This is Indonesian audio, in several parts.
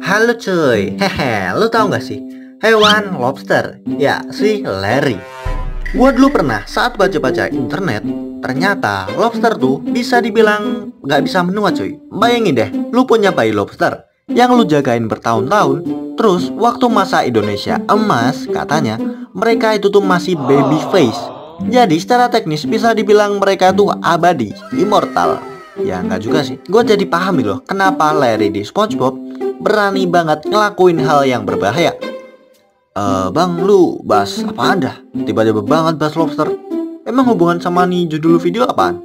Halo cuy, hehe, lu tahu nggak sih hewan lobster? Ya, si Larry. Gua dulu pernah saat baca-baca internet, ternyata lobster tuh bisa dibilang nggak bisa menua cuy. Bayangin deh, lu punya bayi lobster yang lu jagain bertahun-tahun, terus waktu masa Indonesia emas katanya mereka itu tuh masih baby face. Jadi secara teknis bisa dibilang mereka tuh abadi, immortal. Ya nggak juga sih. Gue jadi paham loh kenapa Larry di SpongeBob berani banget ngelakuin hal yang berbahaya. Bang, lu bahas apa dah? Tiba-tiba banget bahas lobster. Emang hubungan sama nih judul video apaan?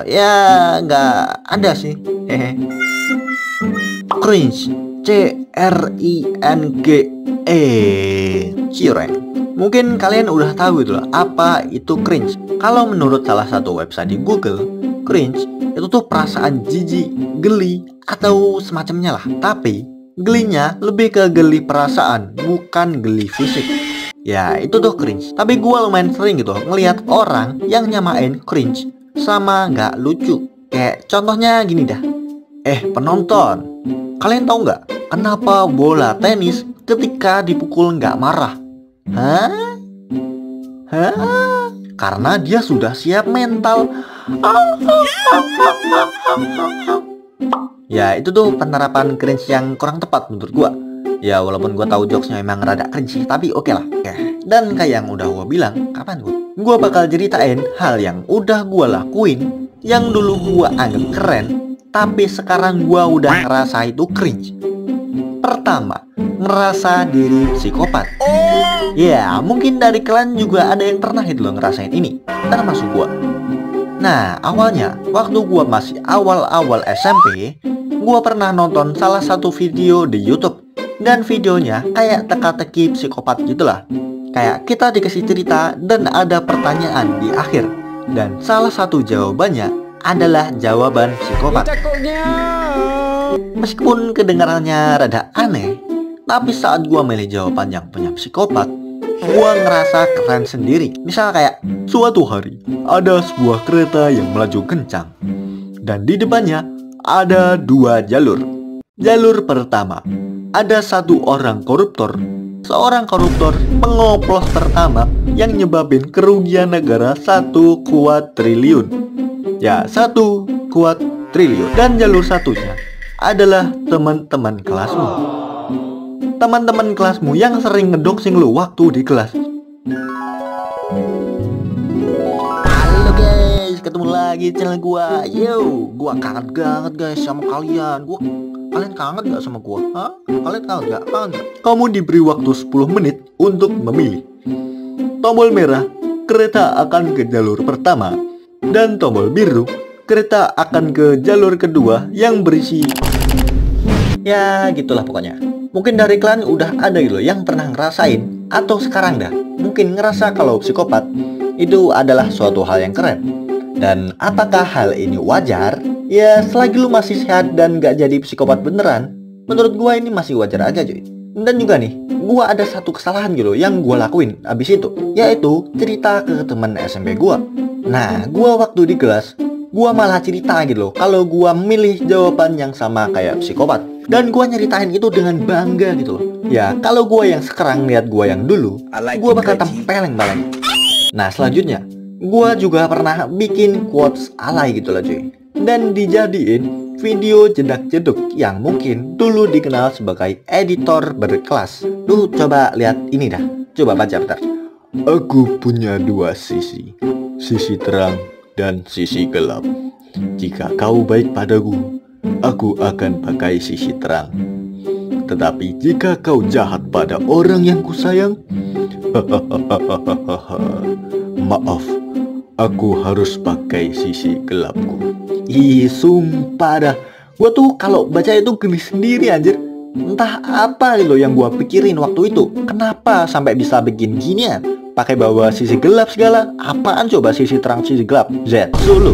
Ya nggak ada sih. Hehe. Cringe, CRINGE, cireng. Mungkin kalian udah tahu gitu loh apa itu cringe. Kalau menurut salah satu website di Google, cringe itu tuh perasaan jijik, geli, atau semacamnya lah. Tapi gelinya lebih ke geli perasaan, bukan geli fisik. Ya itu tuh cringe. Tapi gue lumayan sering gitu ngelihat orang yang nyamain cringe sama nggak lucu. Kayak contohnya gini dah. Penonton, kalian tahu nggak kenapa bola tenis ketika dipukul nggak marah? Hah? Karena dia sudah siap mental. Ya itu tuh penerapan cringe yang kurang tepat menurut gua. Ya walaupun gua tahu jokesnya emang rada cringe, tapi oke lah. Dan kayak yang udah gua bilang, kapan gua bakal ceritain hal yang udah gua lakuin, yang dulu gua anggap keren, tapi sekarang gua udah ngerasa itu cringe. Pertama, ngerasa diri psikopat. Ya, mungkin dari kalian juga ada yang pernah itu loh ngerasain ini, termasuk gua. Nah, awalnya waktu gua masih awal-awal SMP, gua pernah nonton salah satu video di YouTube. Dan videonya kayak teka-teki psikopat gitulah. Kayak kita dikasih cerita dan ada pertanyaan di akhir. Dan salah satu jawabannya adalah jawaban psikopat. Meskipun kedengarannya rada aneh, tapi saat gua milih jawaban yang punya psikopat, gua ngerasa keren sendiri. Misal kayak suatu hari ada sebuah kereta yang melaju kencang dan di depannya ada dua jalur. Jalur pertama, ada satu orang koruptor. Seorang koruptor pengoplos pertama yang nyebabin kerugian negara 1 kuadriliun. Ya, 1 kuadriliun. Dan jalur satunya adalah teman-teman kelasmu. Teman-teman kelasmu yang sering ngedoxing lu waktu di kelas. Halo guys, ketemu lagi channel gua. Yo, gua kangen banget guys sama kalian. Kalian kangen gak sama gua? Hah? Kalian kangen gak? Kamu diberi waktu 10 menit untuk memilih. Tombol merah, kereta akan ke jalur pertama. Dan tombol biru, kereta akan ke jalur kedua yang berisi. Ya gitulah pokoknya. Mungkin dari kalian udah ada gitu yang pernah ngerasain, atau sekarang dah mungkin ngerasa kalau psikopat itu adalah suatu hal yang keren. Dan apakah hal ini wajar? Ya selagi lu masih sehat dan gak jadi psikopat beneran, menurut gua ini masih wajar aja cuy. Dan juga nih, gua ada satu kesalahan gitu yang gua lakuin abis itu, yaitu cerita ke teman SMP gua. Nah, gua waktu di kelas, gua malah cerita gitu loh kalau gua milih jawaban yang sama kayak psikopat. Dan gua nyeritain itu dengan bangga gitu loh. Ya, kalau gua yang sekarang lihat gua yang dulu, gua bakal tempeleng-baleng. Nah, selanjutnya, gua juga pernah bikin quotes alay gitu loh cuy. Dan dijadiin video jedak-jeduk yang mungkin dulu dikenal sebagai editor berkelas. Lu coba lihat ini dah. Coba baca bentar. Aku punya dua sisi. Sisi terang dan sisi gelap. Jika kau baik padaku, aku akan pakai sisi terang. Tetapi jika kau jahat pada orang yang kusayang, maaf, aku harus pakai sisi gelapku. Ih, sumpah dah. Gua tuh kalau baca itu geli sendiri anjir. Entah apa loh yang gua pikirin waktu itu. Kenapa sampai bisa bikin ginian? Pakai bawa sisi gelap segala. Apaan coba sisi terang sisi gelap? Z Zulu.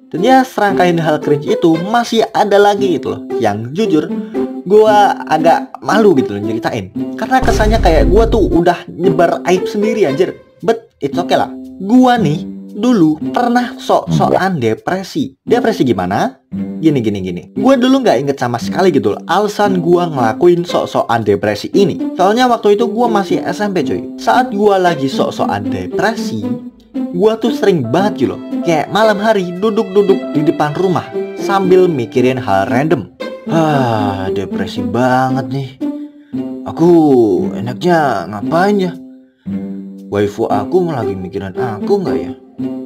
Dan ya serangkaian hal cringe itu masih ada lagi gitu loh. Yang jujur gua agak malu gitu loh nyeritain. Karena kesannya kayak gua tuh udah nyebar aib sendiri anjir. But it's okay lah. Gua nih dulu pernah sok-sokan depresi. Depresi gimana? Gini. Gue dulu nggak inget sama sekali gitu loh alasan gue ngelakuin sok-sokan depresi ini. Soalnya waktu itu gue masih SMP coy. Saat gue lagi sok-sokan depresi, gue tuh sering banget gitu loh, kayak malam hari duduk-duduk di depan rumah sambil mikirin hal random. Depresi banget nih. Aku enaknya ngapain ya? Waifu aku lagi mikirin aku nggak ya?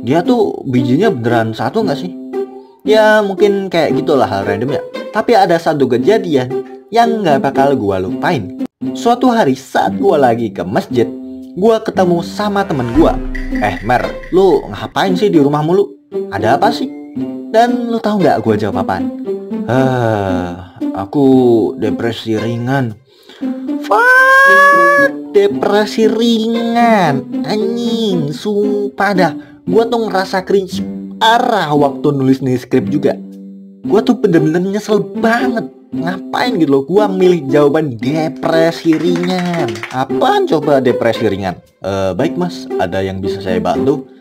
Dia tuh bijinya beneran satu nggak sih? Ya mungkin kayak gitulah hal random ya. Tapi ada satu kejadian yang nggak bakal gue lupain. Suatu hari saat gue lagi ke masjid, gue ketemu sama temen gue. Mer, lu ngapain sih di rumah mulu? Ada apa sih? Dan lu tahu nggak gue jawab apaan? Aku depresi ringan. Depresi ringan, anjing, sumpah dah. Gue tuh ngerasa cringe parah waktu nulis nih skrip juga. Gue tuh bener-bener nyesel banget. Ngapain gitu loh gue milih jawaban depresi ringan. Apaan coba depresi ringan? Baik mas, ada yang bisa saya bantu?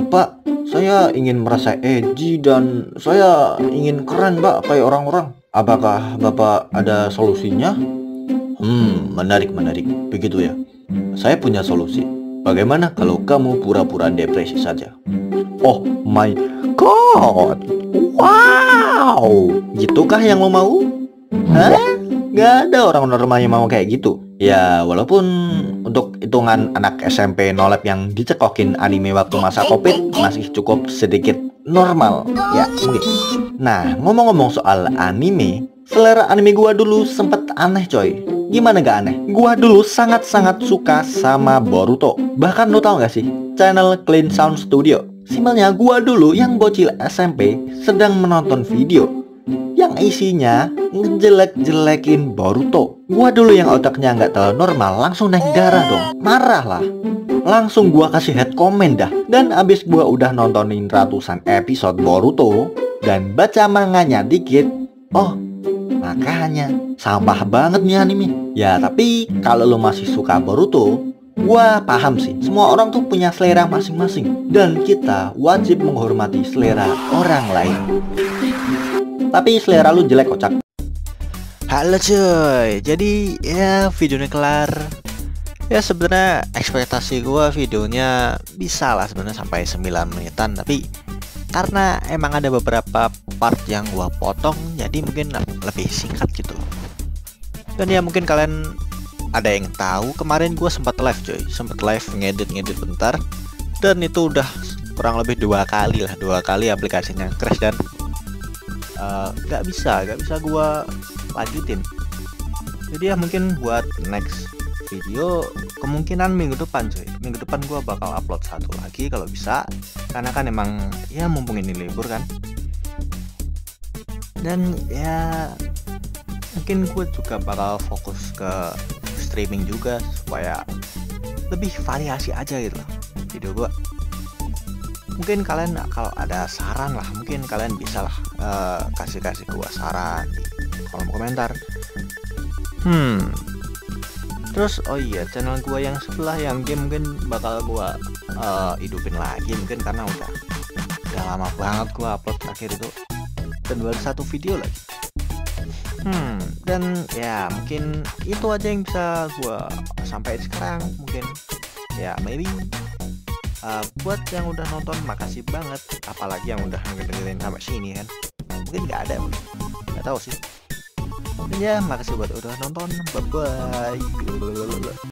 Pak, saya ingin merasa edgy dan saya ingin keren pak kayak orang-orang. Apakah bapak ada solusinya? Menarik. Begitu ya. Saya punya solusi. Bagaimana kalau kamu pura-pura depresi saja? Oh my god. Wow. Gitukah yang lo mau? Gak ada orang normal yang mau kayak gitu. Ya walaupun untuk hitungan anak SMP nolep yang dicekokin anime waktu masa covid masih cukup sedikit normal. Ya ini. Nah ngomong-ngomong soal anime, selera anime gua dulu sempet aneh coy. Gimana gak aneh? Gua dulu sangat-sangat suka sama Boruto. Bahkan lo tau gak sih channel Clean Sound Studio? Simpelnya gua dulu yang bocil SMP sedang menonton video yang isinya ngejelek-jelekin Boruto. Gua dulu yang otaknya nggak terlalu normal langsung naik darah dong. Marah lah. Langsung gua kasih head comment dah. Dan abis gua udah nontonin ratusan episode Boruto dan baca manganya dikit, oh makanya sampah banget nih anime. Ya tapi kalau lo masih suka Boruto, gua paham sih. Semua orang tuh punya selera masing-masing dan kita wajib menghormati selera orang lain. Tapi selera lu jelek kocak. Halo cuy, jadi ya videonya kelar. Ya sebenarnya ekspektasi gua videonya bisa lah sebenarnya sampai 9 menitan, tapi karena emang ada beberapa part yang gua potong, jadi mungkin lebih singkat gitu. Dan ya mungkin kalian ada yang tahu kemarin gua sempat live cuy, sempat live ngedit bentar, dan itu udah kurang lebih 2 kali aplikasinya crash dan gak bisa gua lanjutin. Jadi ya mungkin buat next video kemungkinan minggu depan cuy. Minggu depan gua bakal upload satu lagi kalau bisa, karena kan emang ya mumpung ini libur kan. Dan ya mungkin gue juga bakal fokus ke streaming juga supaya lebih variasi aja gitu loh video gua. Mungkin kalian kalau ada saran lah, mungkin kalian bisa lah kasih gua saran di kolom komentar. Terus oh iya, channel gua yang sebelah yang game mungkin bakal gua hidupin lagi mungkin karena udah lama banget gua upload terakhir itu dan baru 1 video lagi. Dan ya mungkin itu aja yang bisa gua sampaikan sekarang. Mungkin ya maybe buat yang udah nonton makasih banget, apalagi yang udah ngedengerin sampai sini kan. Mungkin nggak ada, nggak tahu sih. Dan ya makasih buat udah nonton, bye bye.